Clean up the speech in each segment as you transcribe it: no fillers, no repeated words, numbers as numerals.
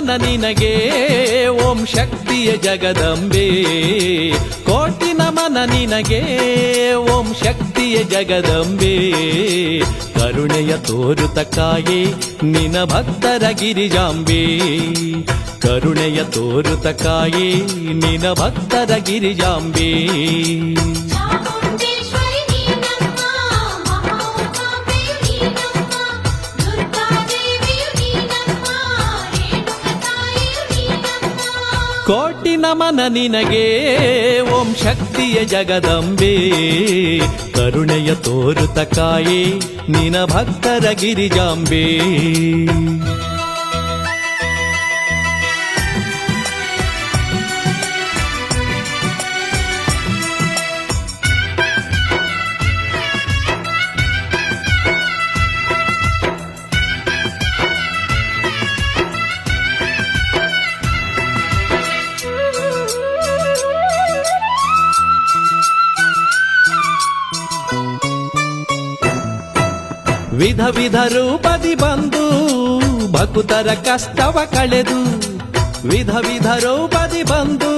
ನಮನ ನಿನಗೆ ಓಂ ಶಕ್ತಿಯ ಜಗದಂಬೆ. ಕೋಟಿ ನಮನ ನಿನಗೆ ಓಂ ಶಕ್ತಿಯ ಜಗದಂಬೆ. ಕರುಣೆಯ ತೋರುತ ಕಾಯೇ ನಿನ ಭಕ್ತರ ಗಿರಿಜಾಂಬೆ. ಕರುಣೆಯ ತೋರುತ ಕಾಯೇ ನಿನ ಭಕ್ತರ ಗಿರಿಜಾಂಬೆ. ಕೋಟಿ ನಮನ ನಿನಗೆ ಓಂ ಶಕ್ತಿಯ ಜಗದಂಬೆ. ಕರುಣೆಯ ತೋರುತ ಕಾಯೇ ನಿನ ಭಕ್ತರ ಗಿರಿಜಾಂಬೆ. ವಿಧ ವಿಧ ರೂಪದಿ ಬಂದು ಭಕ್ತರ ಕಷ್ಟವ ಕಳೆದು. ವಿಧ ವಿಧ ರೂಪದಿ ಬಂದು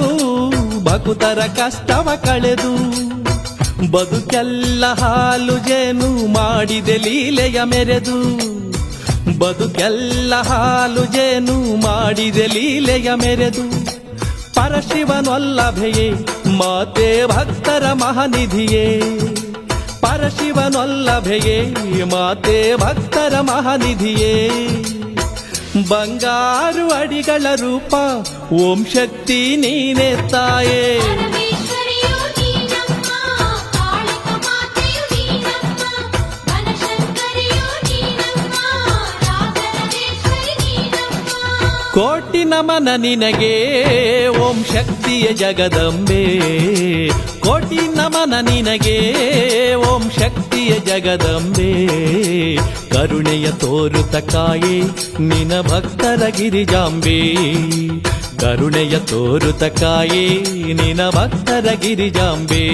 ಭಕ್ತರ ಕಷ್ಟವ ಕಳೆದು. ಬದುಕೆಲ್ಲ ಹಾಲು ಜೇನು ಮಾಡಿದೆ ಲೀಲೆಯ ಮೆರೆದು. ಬದುಕೆಲ್ಲ ಹಾಲು ಜೇನು ಮಾಡಿದೆ ಲೀಲೆಯ ಮೆರೆದು. ಪರಶಿವನೊಲ್ಲಭೆಯೇ ಮಾತೆ ಭಕ್ತರ ಮಹಾನಿಧಿಯೇ. ಪರಶಿವನೊಲ್ಲಭೆಯೇ ಮಾತೆ ಭಕ್ತರ ಮಹಾನಿಧಿಯೇ. ಬಂಗಾರು ಅಡಿಗಳ ರೂಪ ಓಂ ಶಕ್ತಿ ನೀನೇ ತಾಯೇ. ಕೋಟಿ ನಮನ ನಿನಗೆ ಓಂ ಶಕ್ತಿಯ ಜಗದಂಬೆ. ಕೋಟಿ ನಮನ ನಿನಗೆ ಓಂ ಶಕ್ತಿಯ ಜಗದಂಬೆ. ಕರುಣೆಯ ತೋರುತ ಕಾಯೇ ನಿನ ಭಕ್ತರ ಗಿರಿಜಾಂಬೆ. ಕರುಣೆಯ ತೋರುತ ಕಾಯೇ ನಿನ ಭಕ್ತರ ಗಿರಿಜಾಂಬೆ.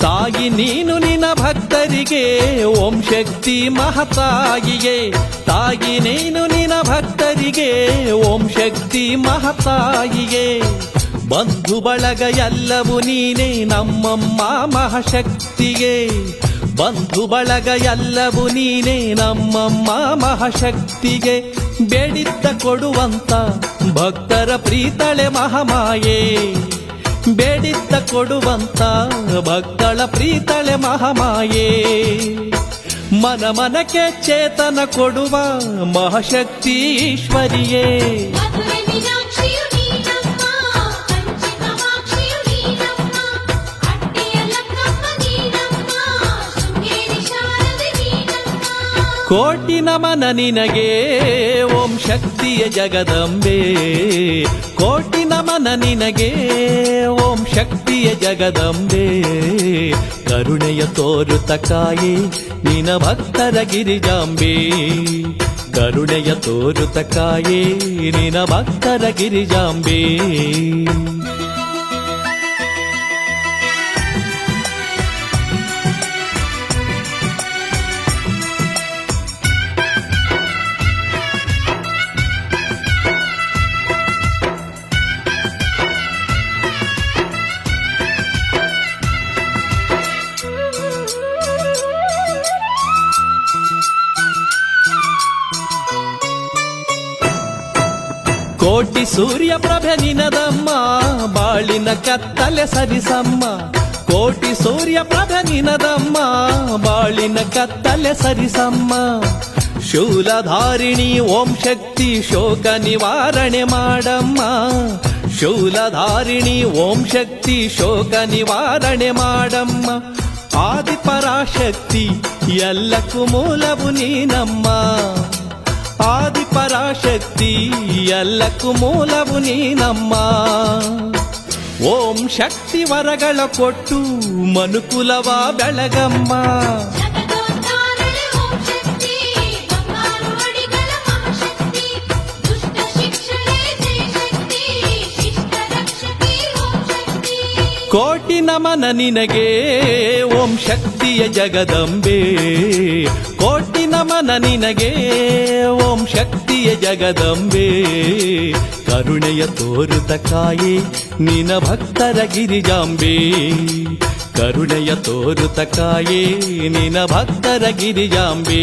ತಾಯಿ ನೀನು ನಿನ್ನ ಭಕ್ತರಿಗೆ ಓಂ ಶಕ್ತಿ ಮಹತಾಯಿಯೇ. ತಾಯಿ ನೀನು ನಿನ್ನ ಭಕ್ತರಿಗೆ ಓಂ ಶಕ್ತಿ ಮಹತಾಯಿಯೇ. ಬಂಧು ಬಳಗ ಎಲ್ಲವೂ ನೀನೇ ನಮ್ಮಮ್ಮ ಮಹಾಶಕ್ತಿಯೇ. ಬಂಧು ಬಳಗ ಎಲ್ಲವೂ ನೀನೇ ನಮ್ಮಮ್ಮ ಮಹಾಶಕ್ತಿಗೆ. ಬೇಡಿದ್ದ ಕೊಡುವಂತ ಭಕ್ತರ ಪ್ರೀತಳೆ ಮಹಾಮಾಯೇ. ಬೇಡಿದ್ದ ಕೊಡುವಂತ ಭಕ್ತಳ ಪ್ರೀತಳೆ ಮಹಾಮಾಯೇ. ಮನ ಮನಕ್ಕೆ ಚೇತನ ಕೊಡುವ ಮಹಾಶಕ್ತಿ ಈಶ್ವರಿಯೇ. ಕೋಟಿ ನಮನ ನಿನಗೆ ಓಂ ಶಕ್ತಿಯ ಜಗದಂಬೆ. ಕೋಟಿ ನಮನ ನಿನಗೆ ಓಂ ಶಕ್ತಿಯ ಜಗದಂಬೆ. ಕರುಣೆಯ ತೋರುತ ಕಾಯೇ ನಿನ ಭಕ್ತರ ಗಿರಿಜಾಂಬೆ. ಕರುಣೆಯ ತೋರುತ ಕಾಯೇ ನಿನ ಭಕ್ತರ ಗಿರಿಜಾಂಬೆ. ಕೋಟಿ ಸೂರ್ಯ ಪ್ರಭೆ ನಿನದಮ್ಮ ಬಾಳಿನ ಕತ್ತಲೆ ಸರಿಸಮ್ಮ. ಕೋಟಿ ಸೂರ್ಯ ಪ್ರಭೆ ನಿನದಮ್ಮ ಬಾಳಿನ ಕತ್ತಲೆ ಸರಿಸಮ್ಮ. ಶೂಲಧಾರಿಣಿ ಓಂ ಶಕ್ತಿ ಶೋಕ ನಿವಾರಣೆ ಮಾಡಮ್ಮ. ಶೂಲಧಾರಿಣಿ ಓಂ ಶಕ್ತಿ ಶೋಕ ನಿವಾರಣೆ ಮಾಡಮ್ಮ. ಆದಿಪರಾಶಕ್ತಿ ಎಲ್ಲಕ್ಕೂ ಮೂಲವು ನೀನಮ್ಮ. ಆದಿಪರಾಶಕ್ತಿ ಎಲ್ಲಕ್ಕೂ ಮೂಲವು ನೀನಮ್ಮ. ಓಂ ಶಕ್ತಿ ವರಗಳ ಕೊಟ್ಟು ಮನುಕುಲವ ಬೆಳಗಮ್ಮ. ಜಗದೋದ್ಧಾರಳೆ ಓಂ ಶಕ್ತಿ, ಬಂಗಾರು ಅಡಿಗಳ ಮಹಾಶಕ್ತಿ, ದುಷ್ಟ ಶಿಕ್ಷಣೆ ಜಯ ಶಕ್ತಿ, ಶಿಷ್ಟ ರಕ್ಷಕಿ ಓಂ ಶಕ್ತಿ. ಕೋಟಿ ನಮನ ನಿನಗೆ ಓಂ ಶಕ್ತಿಯ ಜಗದಂಬೆ. ಕೋಟಿ ನಮನ ನಿನಗೆ ಓಂ ಶಕ್ತಿಯ ಜಗದಂಬೆ. ಕರುಣೆಯ ತೋರುತ ಕಾಯೇ ನಿನ ಭಕ್ತರ ಗಿರಿಜಾಂಬೆ. ಕರುಣೆಯ ತೋರುತ ಕಾಯೇ ನಿನ ಭಕ್ತರ ಗಿರಿಜಾಂಬೆ.